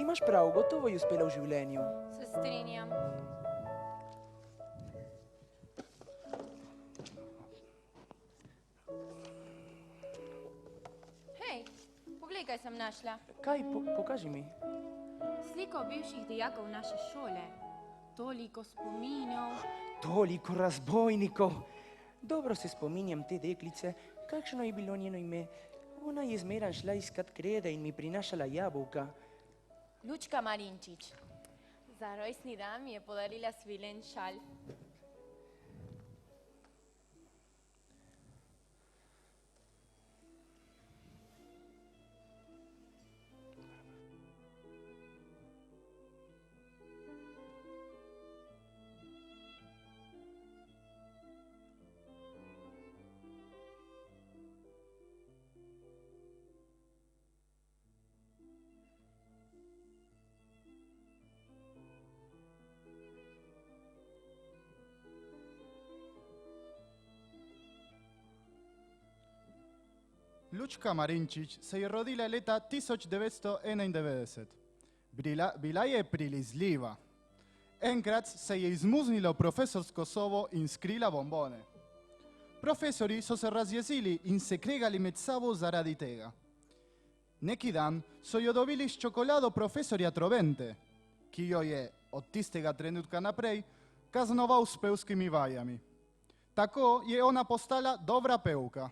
Imaš prav, gotovo ji uspela v življenju. Se strinjam. Hej, poglej, kaj sem našla. Kaj? Pokaži mi. Sliko bivših dijakov naše šole. Toliko spominov. Toliko razbojnikov. Dobro se spominjam te deklice. Kakšno je bilo njeno ime? Ona je zmeran šla iskat krede in mi prinašala jabolka. Lučka Marinčič. Za rojstni dan mi je podarila svilen šal. Lučka Marinčič se je rodila leta 1991. Bila je prilizljiva. Enkrat se je izmuznila v profesorsko sobo in skrila bombone. Profesori so se razjezili in se kregali med sabo zaradi tega. Neki dan so jo dobili s čokolado profesorja Trovente, ki jo je od tistega trenutka naprej kaznoval s pevskimi vajami. Tako je ona postala dobra pevka.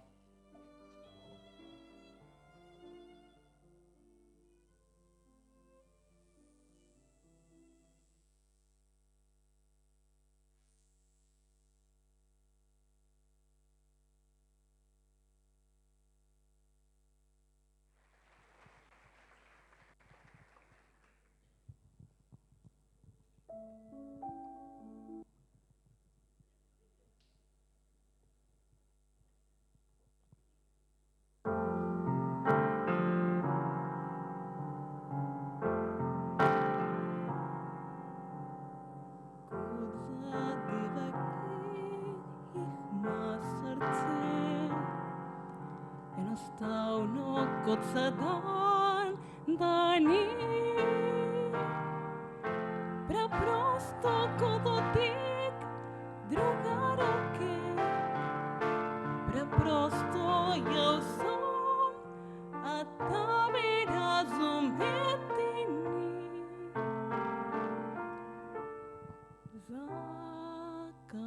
Enostavno kot za dan, da ni preprosto kot dotik druga roke. Preprosto je vsem, a ta me razumeti ni. Zakaj?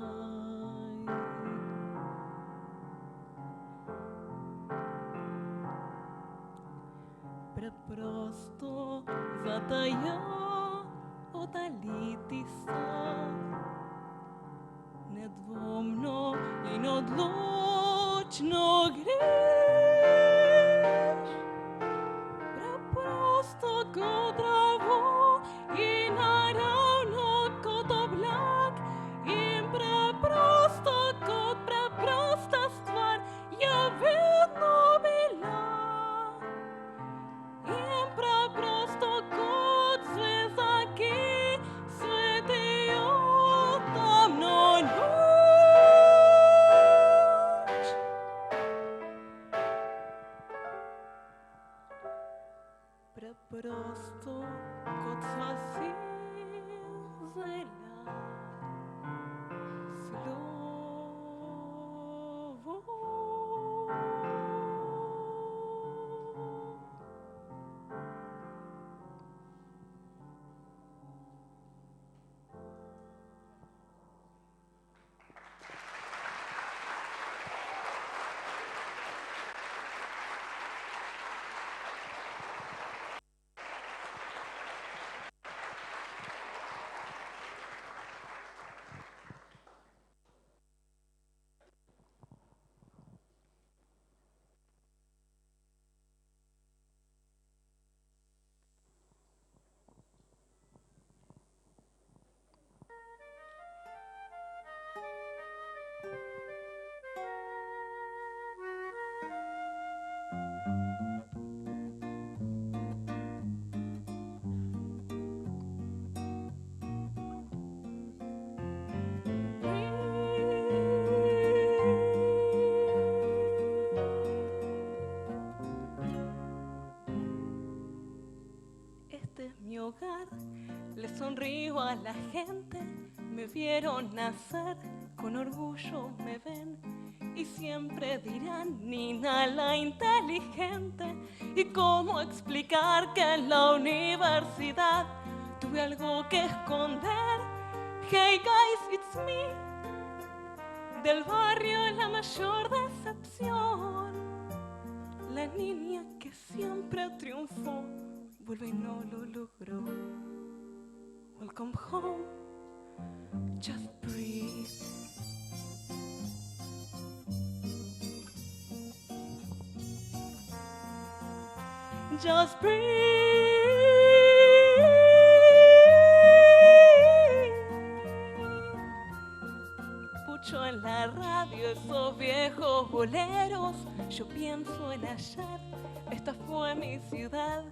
Preprosto zataja oddaliti se. Nedvomno in odločno greš. Preprosto kot drevo in naravno kot oblak. In preprosto kot preprosta stvar je vedno bila. In preprosto kot zvezda, ki svetijo temno noč. Preprosto kot sva si vzela slovo. hogar. Le sonrío a la gente, me vieron nacer, con orgullo me ven y siempre dirán Nina la inteligente. ¿Y cómo explicar que en la universidad tuve algo que esconder? Hey guys, it's me. Del barrio la mayor decepción, la niña que siempre triunfó vuelve y no lo logró. Welcome home, just breathe. Just breathe. Escucho en la radio esos viejos boleros, yo pienso en ayer, esta fue mi ciudad.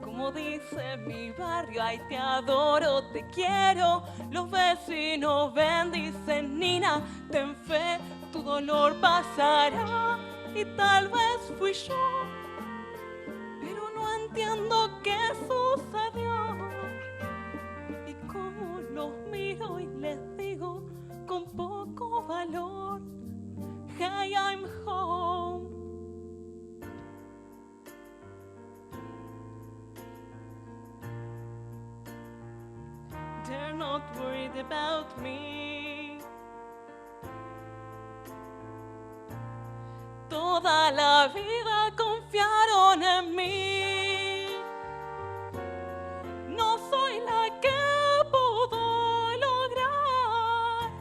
Como dice mi barrio, ay te adoro, te quiero. Los vecinos ven, dicen Nina, ten fe, tu dolor pasará. Y tal vez fui yo, pero no entiendo qué sucedió. Y como los miro y les digo con poco valor, hey, I'm home. They're not worried about me. Toda la vida confiaron en mí. No soy la que pudo lograr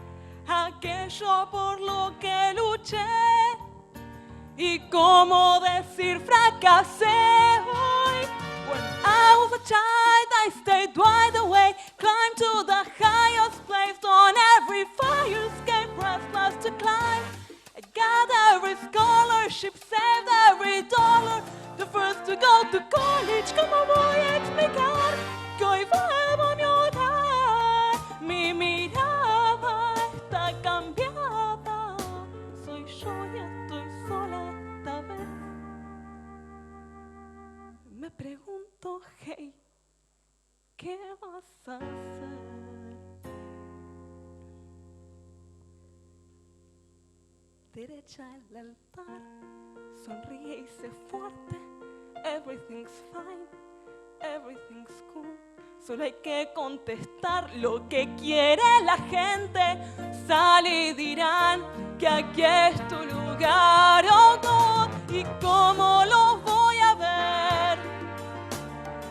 aquello por lo que luché. Y cómo decir fracasé hoy. When I was a child, I stayed wide awake, climbed to the highest place on every fire escape, restless to climb. I got every scholarship, saved every dollar, the first to go to college. ¿Cómo voy a explicar que hoy vuelvo a mi hogar? Mi mirada está cambiada, soy yo y estoy sola esta vez. Me pregunto, hey, ¿qué vas a hacer? Derecha al altar, sonríe y sé fuerte. Everything's fine, everything's cool. Solo hay que contestar lo que quiere la gente. Sal y dirán que aquí es tu lugar, oh God. ¿Y cómo los voy a ver?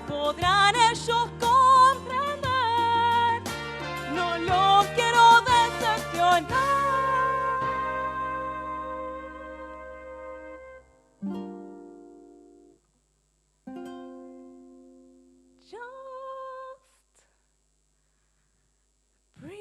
¿Podrán ellos comprender? No los quiero decepcionar. Just breathe.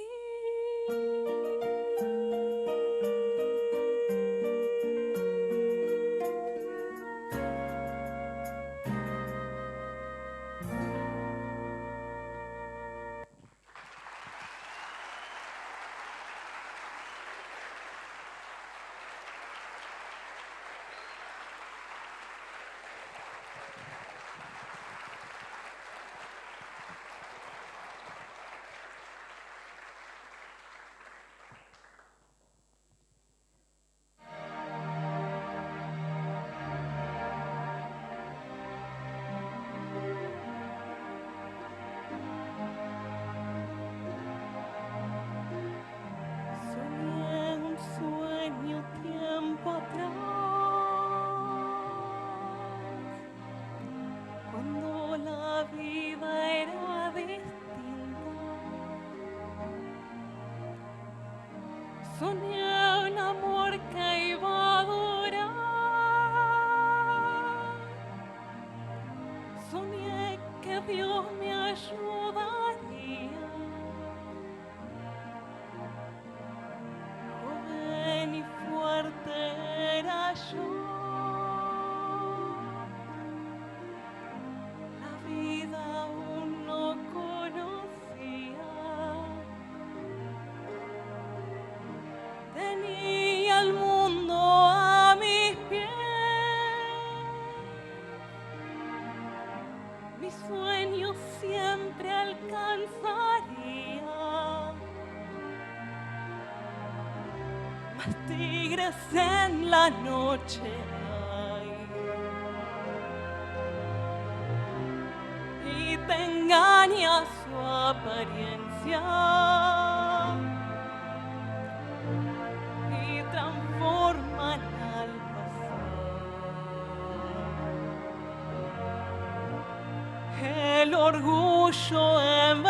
mi sueño siempre alcanzaría. Más tigres en la noche hay, y te engaña su apariencia y transforman al pasar el orgullo en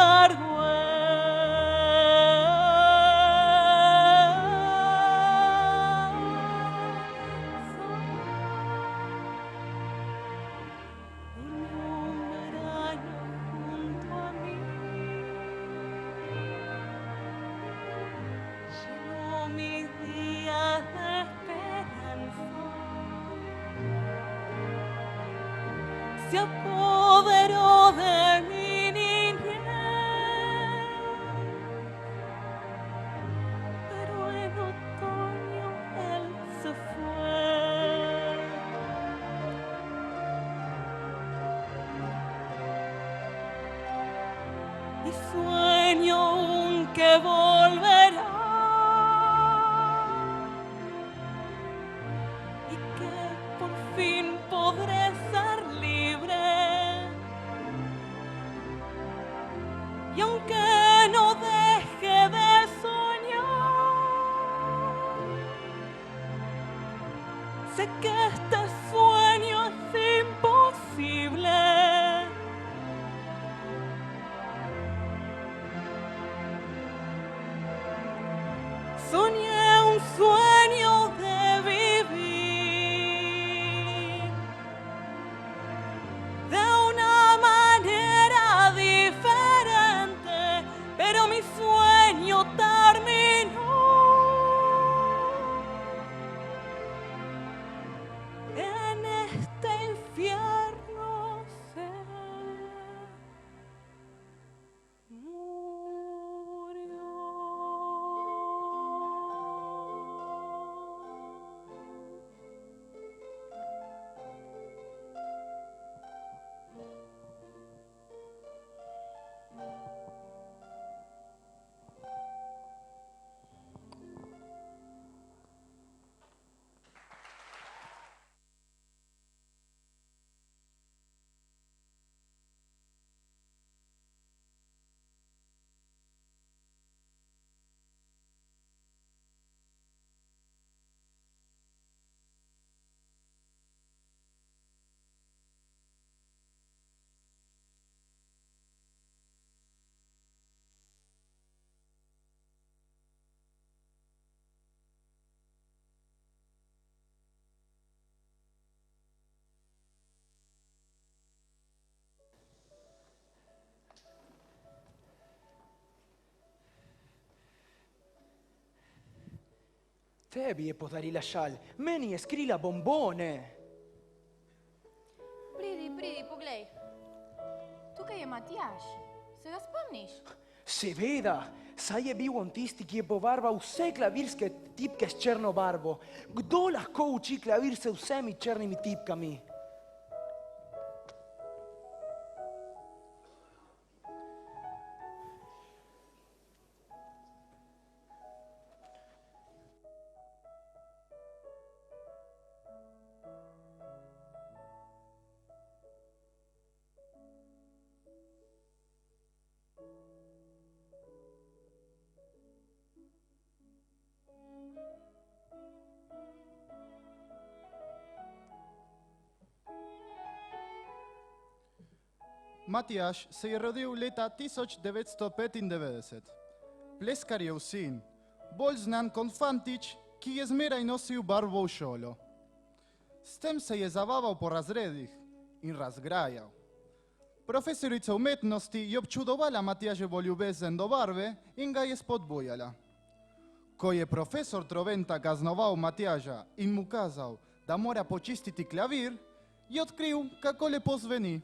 mis días de esperanza, se apoderó de mi niñez, pero en otoño él se fue. Y sueño aún que volverá, y que por fin podré ser libre. Y aunque no deje de soñar, sé que este sueño es imposible. Soñé un sueño de vivir de una manera diferente, pero mi sueño terminó. En este infierno se Tebi podarila šalj, meni je skrila bombone. Pridi, poglej. Tukaj je Matjaž. Se ga spomniš? Seveda, saj je bil on tisti, ki je pobarval vse klavirske tipke s črno barvo. Kdo lahko uči klavir s vsemi črnimi tipkami? Matjaž se je rodil leta 1995. Pleskar je sin, bolj znan kot fantič, ki je zmeraj nosil barvo v šolo. S tem se je zabaval po razredih in razgrajal. Profesorica umetnosti je občudovala Matjaževo ljubezen do barve in ga je spodbujala. Ko je profesor Troventa kaznoval Matjaža in mu kazal, da mora počistiti klavir, je odkril, kako lepo zveni.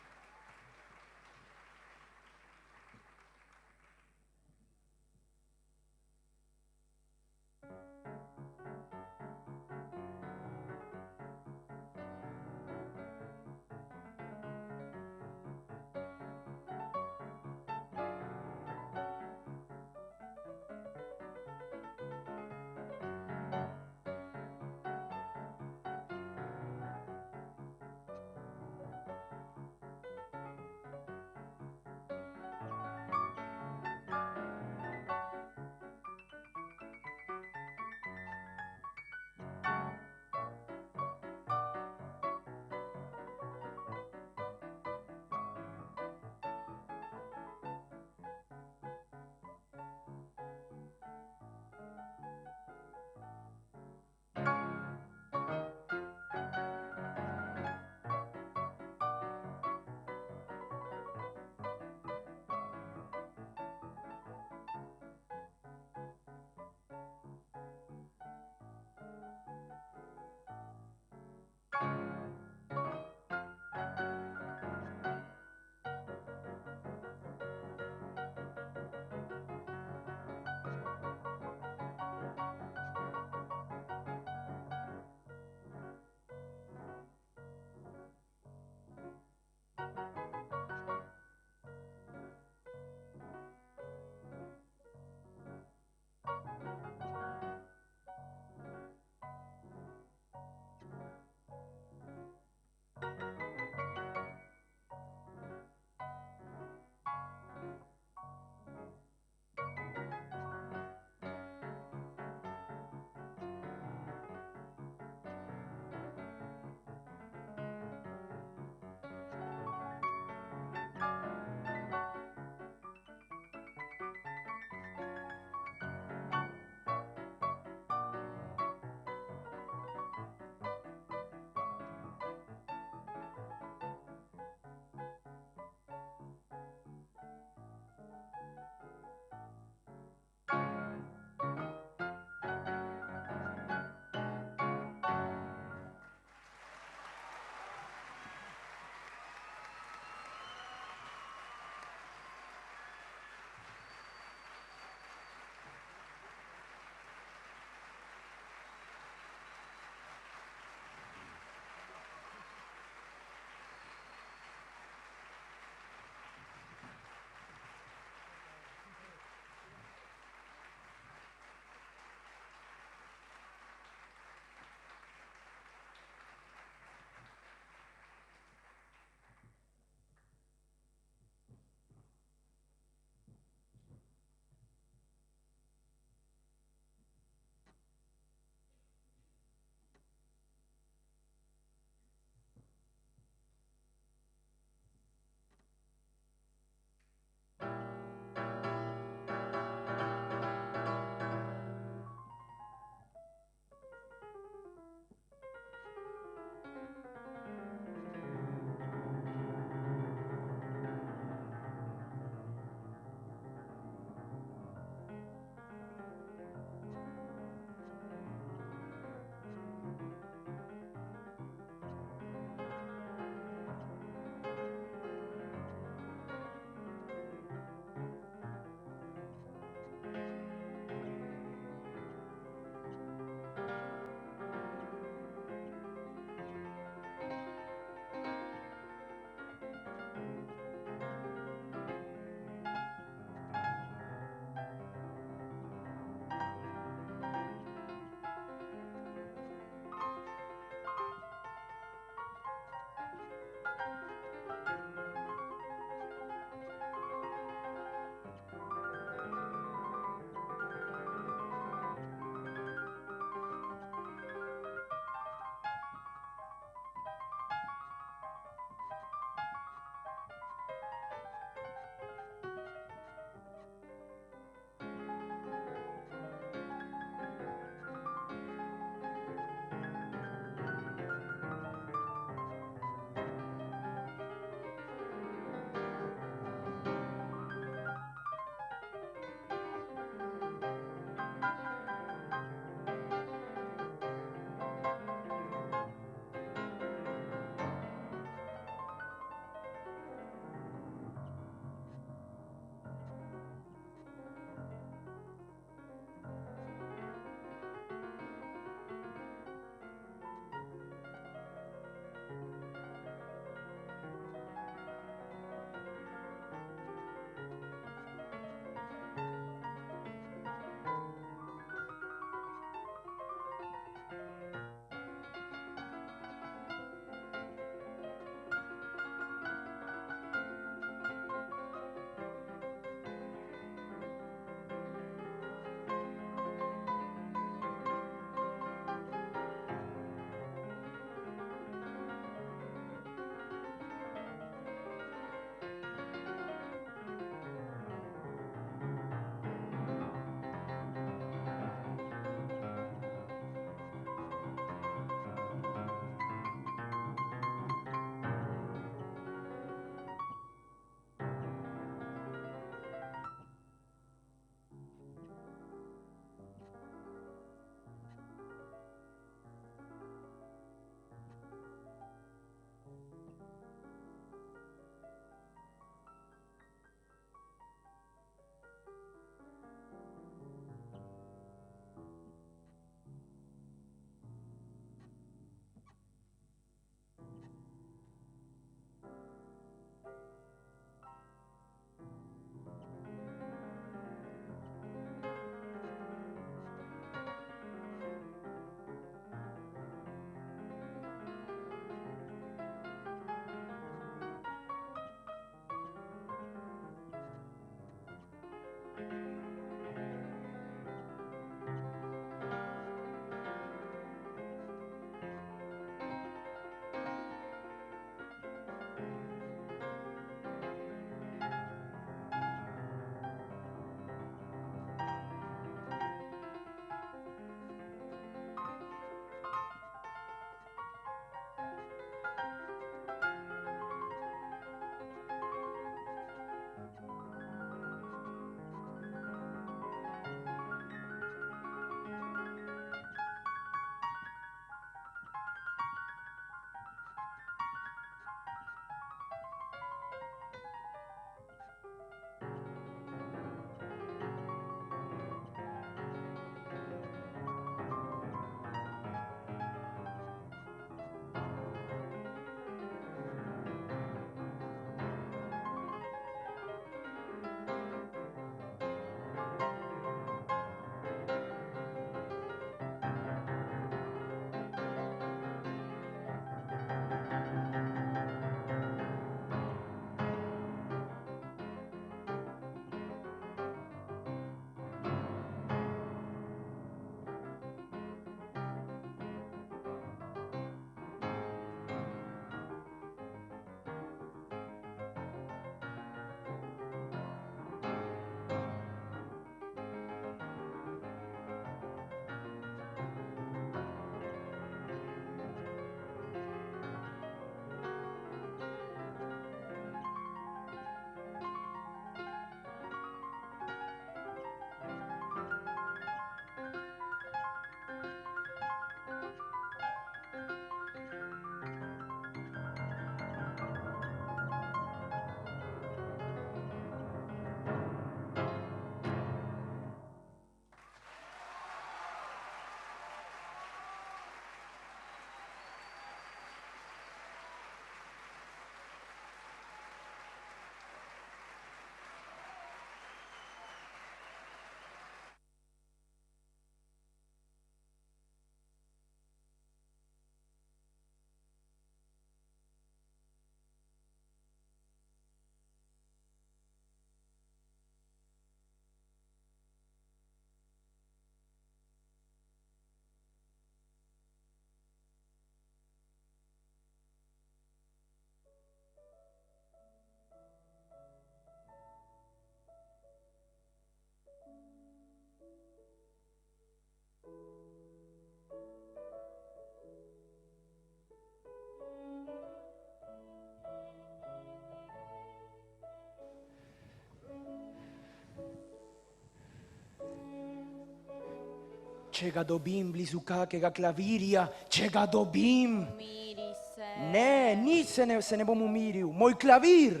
če ga dobim blizu kakega klavirja, če ga dobim. Umiri se. Ne, nič se ne bom umiril, moj klavir.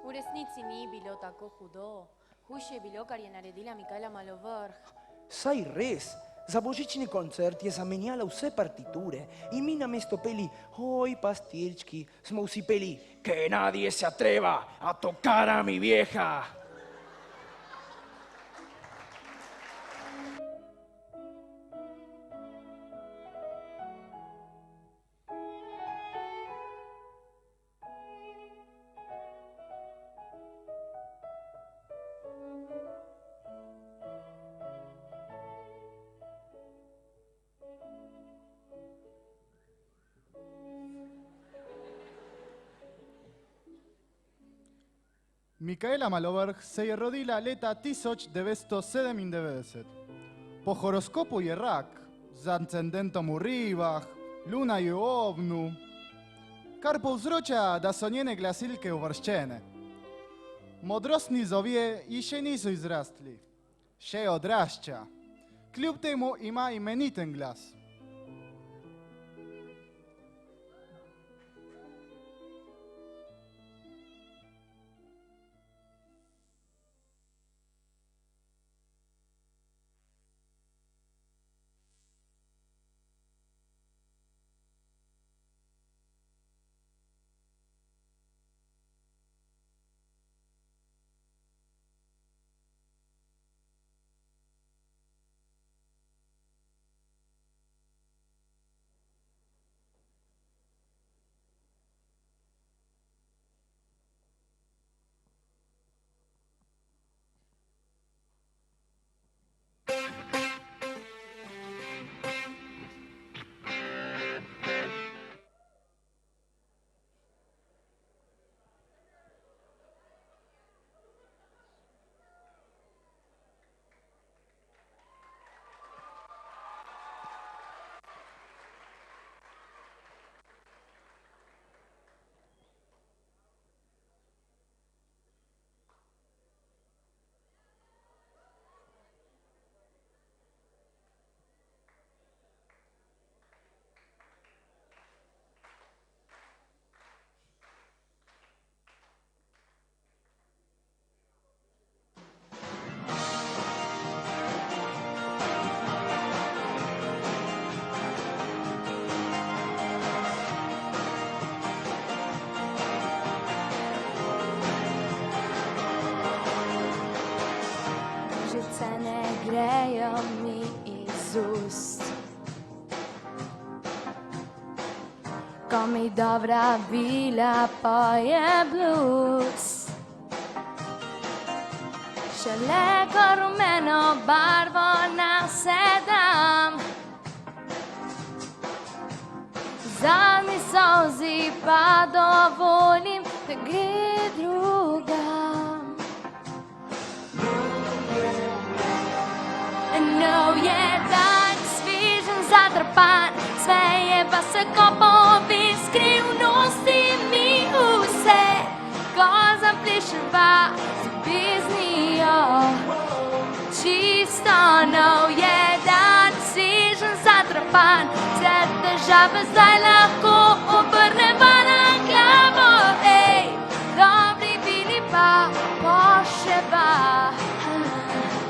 V resnici ni bilo tako hudo. Hujše je bilo, kar je naredila Mikaela Malovrh. Saj res, za božični koncert je zamenjala vse partiture in mi namesto peli Oj, pastirčki, smo vsi peli Que nadie se atreva a tocar a mi vieja. Mikaela Malovrh se je rodila leta 1997. Po horoskopu je rak, z ascendentom v ribah, luna je v ovnu, kar povzroča, da so njene glasilke uvrščene. Modrostni zobje ji še niso izrastli, še odrašča. Kljub temu ima imeniten glas. Grejo mi iz ust. Ko mi dobra vila poje blues. Šele ko rumeno barvo nasedam, zadnji solzi pa dovolim, da gre drugam. Nov je dan, svežen, zatrpan, sveje pa se kopovi, skrivnosti mi vse, ko zapleševa z ljubeznijo. Čisto nov je dan, svežen, zatrpan, vse težave zdaj lahko obrneva na glavo. Ej, dobri bili pa poševa,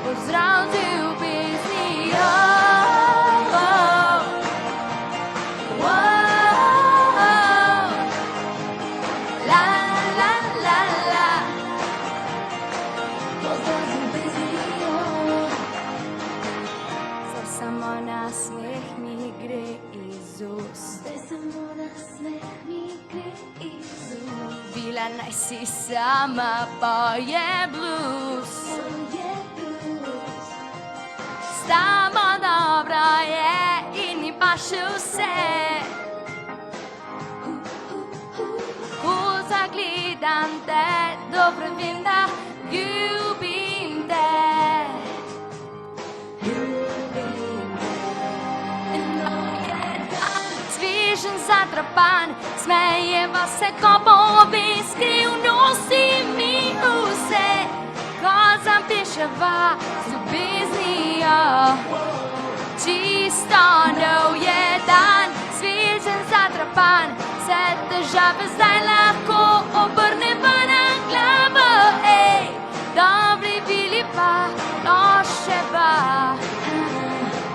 pozdrav z ljubeznijo. La, la, la, la. Pozdrav z ljubeznijo. Zdaj samo nasmeh mi gre iz ust. Zdaj samo nasmeh mi gre iz ust. Bila naj si sama, poje blues. S tamo dobro je in mi pa še vse. Ko zagledam te, dobro vem, da ljubim te. Svežen, zatrapan, smejeva se, ko bobi, skrivnosti mi vse, ko zapiševa z ljubeznijo. Čisto nov je dan, svižen zatrapan, vse težave zdaj lahko obrnemo na glavo. Ej, dobri bili pa noševa,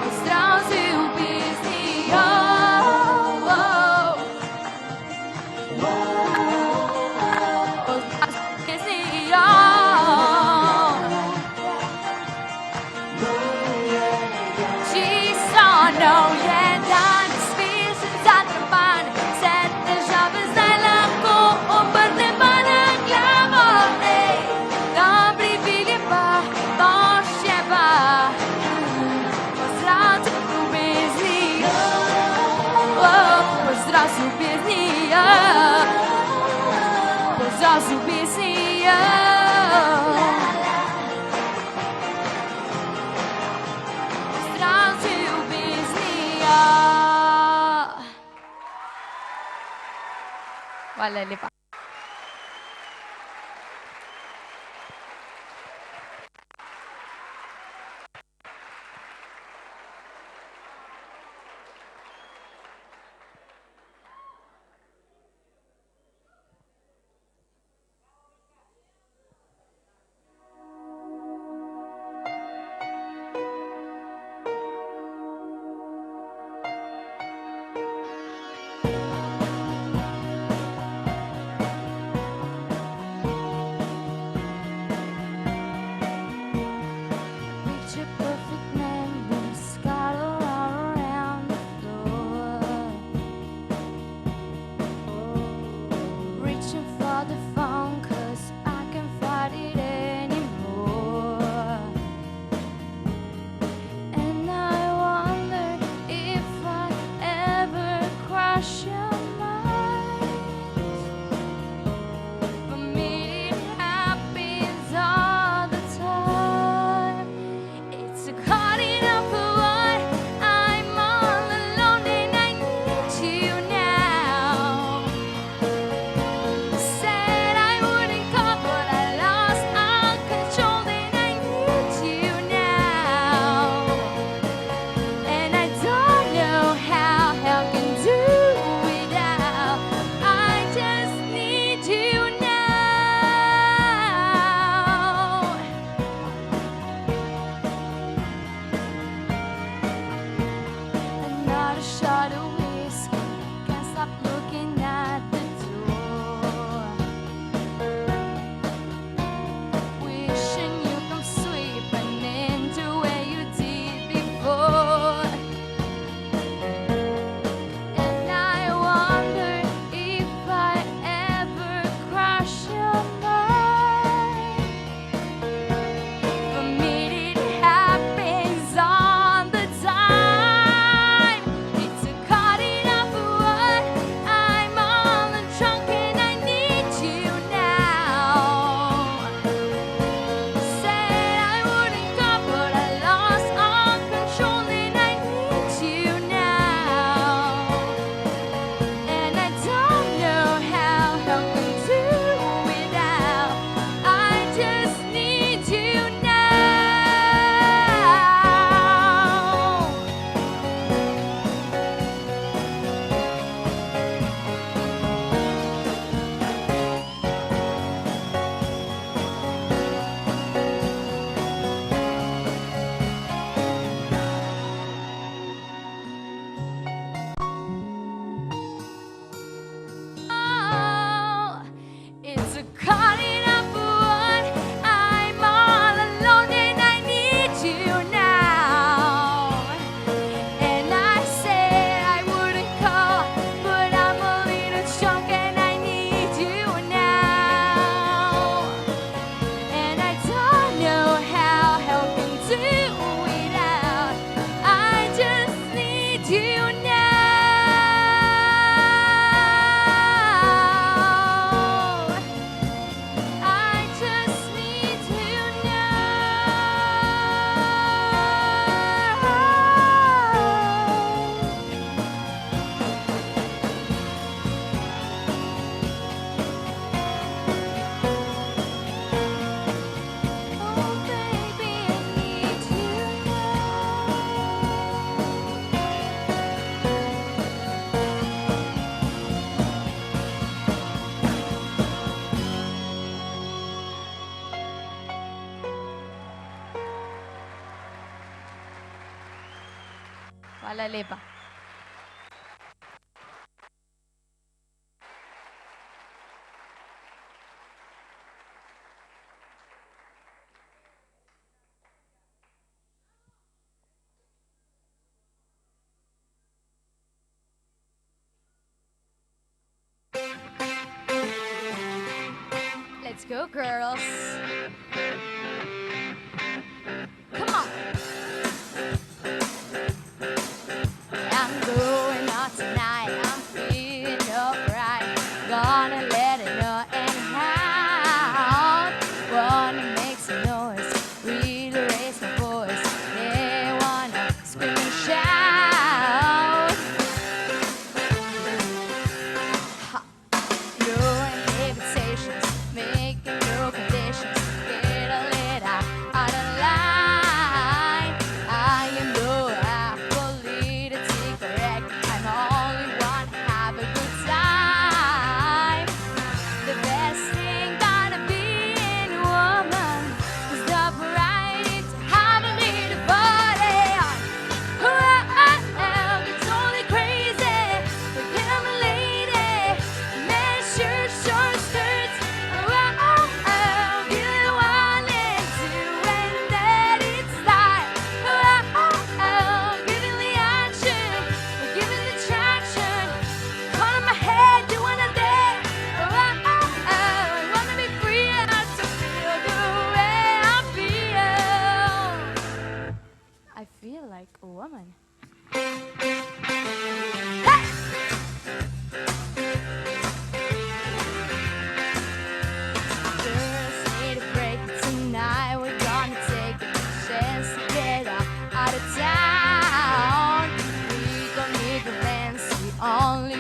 pozdrav z ljubeznijo. Pozdrav z ljubeznijo. Čisto nov je dan, svižen zatrapan, vse težave zdaj lahko obrnemo na glavo. Ej, dobri bili pa noševa, pozdrav z ljubeznijo. Pozdrav z ljubeznijo. Pozdrav z ljubeznijo. Pozdrav z ljubeznijo. Hvala lepa. Hvala lepa. Let's go, girls. Come on. I'm going out tonight. I'm feeling alright. Gonna let it know anyhow. Wanna make some noise, really raise my voice. They wanna scream and shout. Ha. No inhibitations, making no conditions. Get a little out of line. I am no politically correct. I'm only one to have a good time. The best thing gonna be in a woman is the variety to have a little body. Oh, it's only crazy. Forgive me, lady. Men shirt, short skirts. Oh, give one and two and let it slide. Oh, give it the action. Give it the traction. Calling my head, doing a day. I wanna be free and to feel the way I feel. I feel like a woman. Hey! Girls need a break tonight. We're gonna take a chance to get out of town. We don't need romance. We only